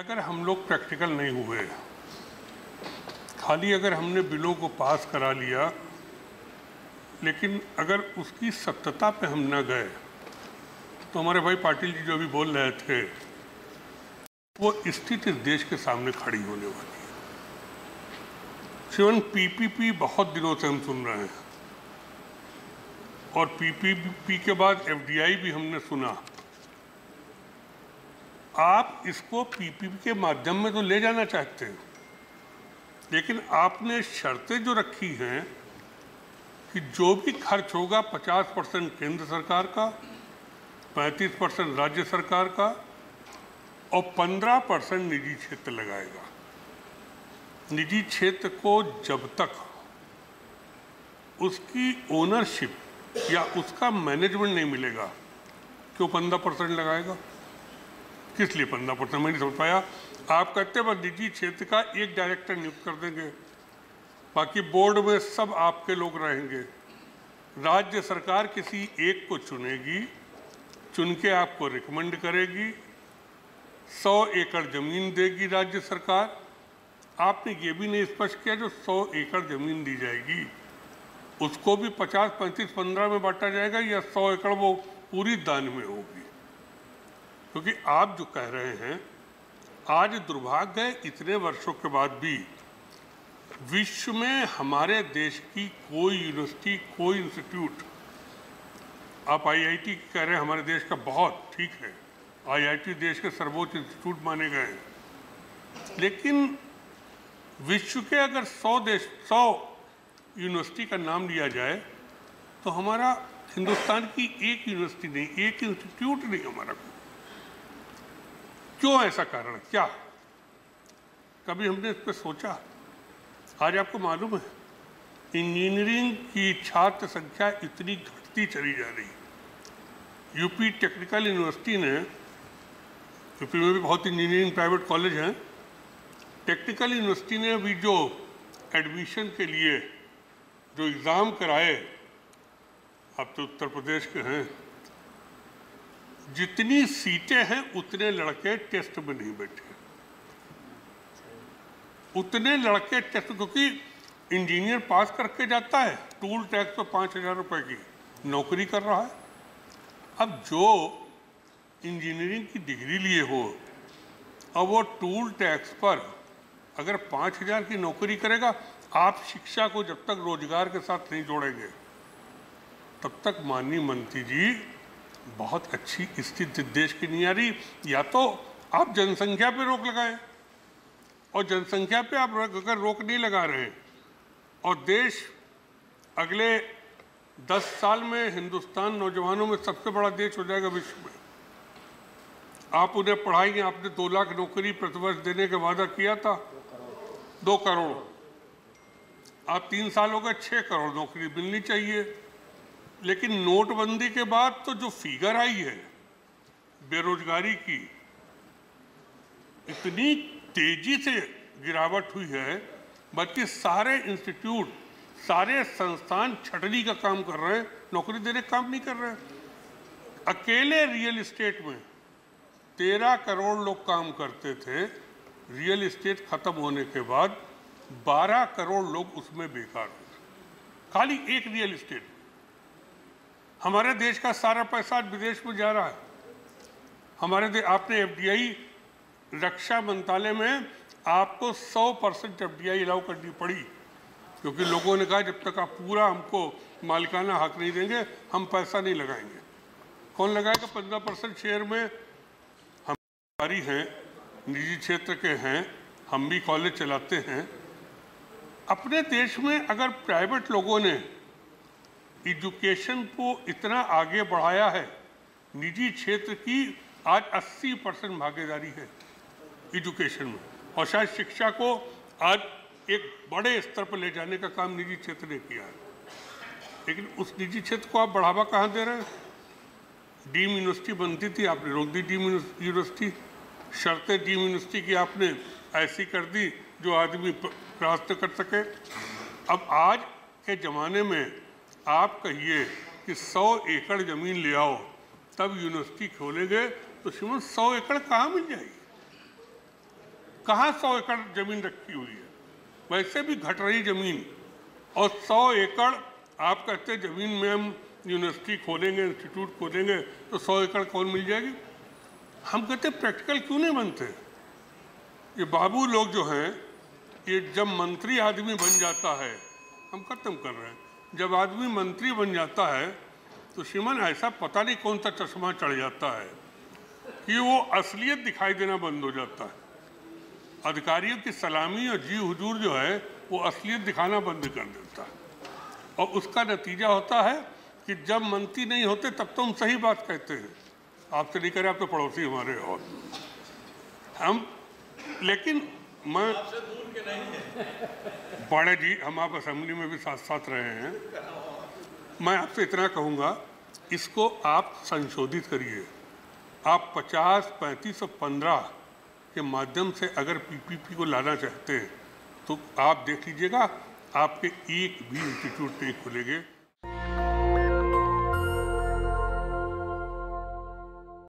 अगर हम लोग प्रैक्टिकल नहीं हुए, खाली अगर हमने बिलों को पास करा लिया, लेकिन अगर उसकी सत्यता पे हम न गए, तो हमारे भाई पाटिल जी जो भी बोल रहे थे, वो स्थिति इस देश के सामने खड़ी होने वाली है। शिवन, पीपीपी बहुत दिनों से हम सुन रहे हैं और पीपीपी के बाद एफडीआई भी हमने सुना। आप इसको पीपीपी के माध्यम में तो ले जाना चाहते हैं, लेकिन आपने शर्तें जो रखी हैं कि जो भी खर्च होगा 50% केंद्र सरकार का, 35% राज्य सरकार का और 15% निजी क्षेत्र लगाएगा। निजी क्षेत्र को जब तक उसकी ओनरशिप या उसका मैनेजमेंट नहीं मिलेगा, क्यों 15% लगाएगा? किस लिए 15%? मैं नहीं समझ पाया। आप कहते बस निजी क्षेत्र का एक डायरेक्टर नियुक्त कर देंगे, बाकी बोर्ड में सब आपके लोग रहेंगे। राज्य सरकार किसी एक को चुनेगी, चुन के आपको रिकमेंड करेगी, 100 एकड़ जमीन देगी राज्य सरकार। आपने ये भी नहीं स्पष्ट किया जो 100 एकड़ जमीन दी जाएगी उसको भी 50, 35, 15 में बांटा जाएगा या 100 एकड़ वो पूरी दान में होगी? क्योंकि आप जो कह रहे हैं, आज दुर्भाग्य है इतने वर्षों के बाद भी विश्व में हमारे देश की कोई यूनिवर्सिटी, कोई इंस्टीट्यूट, आप आईआईटी कह रहे हैं हमारे देश का, बहुत ठीक है, आईआईटी देश के सर्वोच्च इंस्टीट्यूट माने गए हैं, लेकिन विश्व के अगर 100 यूनिवर्सिटी का नाम लिया जाए तो हमारा हिंदुस्तान की एक यूनिवर्सिटी नहीं, एक इंस्टीट्यूट नहीं हमारा। क्यों ऐसा कारण क्या? कभी हमने इस पर सोचा? आज आपको मालूम है इंजीनियरिंग की छात्र संख्या इतनी घटती चली जा रही। यूपी टेक्निकल यूनिवर्सिटी ने, यूपी में भी बहुत इंजीनियरिंग प्राइवेट कॉलेज हैं, टेक्निकल यूनिवर्सिटी ने भी जो एडमिशन के लिए जो एग्ज़ाम कराए, आप तो उत्तर प्रदेश के हैं, जितनी सीटें हैं उतने लड़के टेस्ट में नहीं बैठे, उतने लड़के टेस्ट, क्योंकि इंजीनियर पास करके जाता है, टूल टैक्स पर 5,000 रुपये की नौकरी कर रहा है। अब जो इंजीनियरिंग की डिग्री लिए हो, अब वो टूल टैक्स पर अगर 5,000 की नौकरी करेगा, आप शिक्षा को जब तक रोजगार के साथ नहीं जोड़ेंगे तब तक माननीय मंत्री जी बहुत अच्छी स्थिति देश की नहीं आ रही। या तो आप जनसंख्या पे रोक लगाएं, और जनसंख्या पे आप अगर रोक नहीं लगा रहे हैं और देश अगले 10 साल में हिंदुस्तान नौजवानों में सबसे बड़ा देश हो जाएगा विश्व में, आप उन्हें पढ़ाएंगे। आपने 2 लाख नौकरी प्रतिवर्ष देने का वादा किया था, 2 करोड़, आप 3 साल हो गए, 6 करोड़ नौकरी मिलनी चाहिए। लेकिन नोटबंदी के बाद तो जो फिगर आई है बेरोजगारी की, इतनी तेजी से गिरावट हुई है, बल्कि सारे इंस्टीट्यूट, सारे संस्थान छटनी का काम कर रहे हैं, नौकरी देने का काम नहीं कर रहे हैं। अकेले रियल एस्टेट में 13 करोड़ लोग काम करते थे, रियल एस्टेट खत्म होने के बाद 12 करोड़ लोग उसमें बेकार हो गए, खाली एक रियल एस्टेट। हमारे देश का सारा पैसा विदेश में जा रहा है। हमारे आपने एफडीआई, रक्षा मंत्रालय में आपको 100% एफडीआई अलाउ करनी पड़ी, क्योंकि लोगों ने कहा जब तक आप पूरा हमको मालिकाना हक नहीं देंगे हम पैसा नहीं लगाएंगे। कौन लगाएगा? 15% शेयर में हम सरकारी हैं, निजी क्षेत्र के हैं, हम भी कॉलेज चलाते हैं। अपने देश में अगर प्राइवेट लोगों ने एजुकेशन को इतना आगे बढ़ाया है, निजी क्षेत्र की आज 80% भागीदारी है एजुकेशन में, और शायद शिक्षा को आज एक बड़े स्तर पर ले जाने का काम निजी क्षेत्र ने किया है। लेकिन उस निजी क्षेत्र को आप बढ़ावा कहाँ दे रहे हैं? डीम यूनिवर्सिटी बनती थी, आपने रोक दी डीम यूनिवर्सिटी। शर्तें डीम यूनिवर्सिटी की आपने ऐसी कर दी जो आदमी प्राप्त कर सके। अब आज के ज़माने में आप कहिए कि 100 एकड़ ज़मीन ले आओ तब यूनिवर्सिटी खोलेंगे, तो श्रीमान 100 एकड़ कहाँ मिल जाएगी? कहाँ 100 एकड़ जमीन रखी हुई है? वैसे भी घट रही जमीन, और 100 एकड़ आप कहते हैं जमीन में हम यूनिवर्सिटी खोलेंगे, इंस्टीट्यूट खोलेंगे, तो 100 एकड़ कौन मिल जाएगी? हम कहते हैं प्रैक्टिकल क्यों नहीं बनते? ये बाबू लोग जो हैं, ये जब मंत्री आदमी बन जाता है, हम खत्म कर रहे हैं, जब आदमी मंत्री बन जाता है तो श्रीमान ऐसा पता नहीं कौन सा चश्मा चढ़ जाता है कि वो असलियत दिखाई देना बंद हो जाता है। अधिकारियों की सलामी और जी हुजूर जो है वो असलियत दिखाना बंद कर देता है, और उसका नतीजा होता है कि जब मंत्री नहीं होते तब तो हम सही बात कहते हैं, आपसे नहीं करे, आप तो पड़ोसी हमारे और हम, लेकिन मैं आपसे दूर के नहीं है बड़े जी, हम आप असेंबली में भी साथ साथ रहे हैं। मैं आपसे इतना कहूँगा, इसको आप संशोधित करिए। आप 50, 35 और 15 के माध्यम से अगर पीपीपी को लाना चाहते हैं तो आप देख लीजिएगा, आपके एक भी इंस्टीट्यूट नहीं खुलेंगे।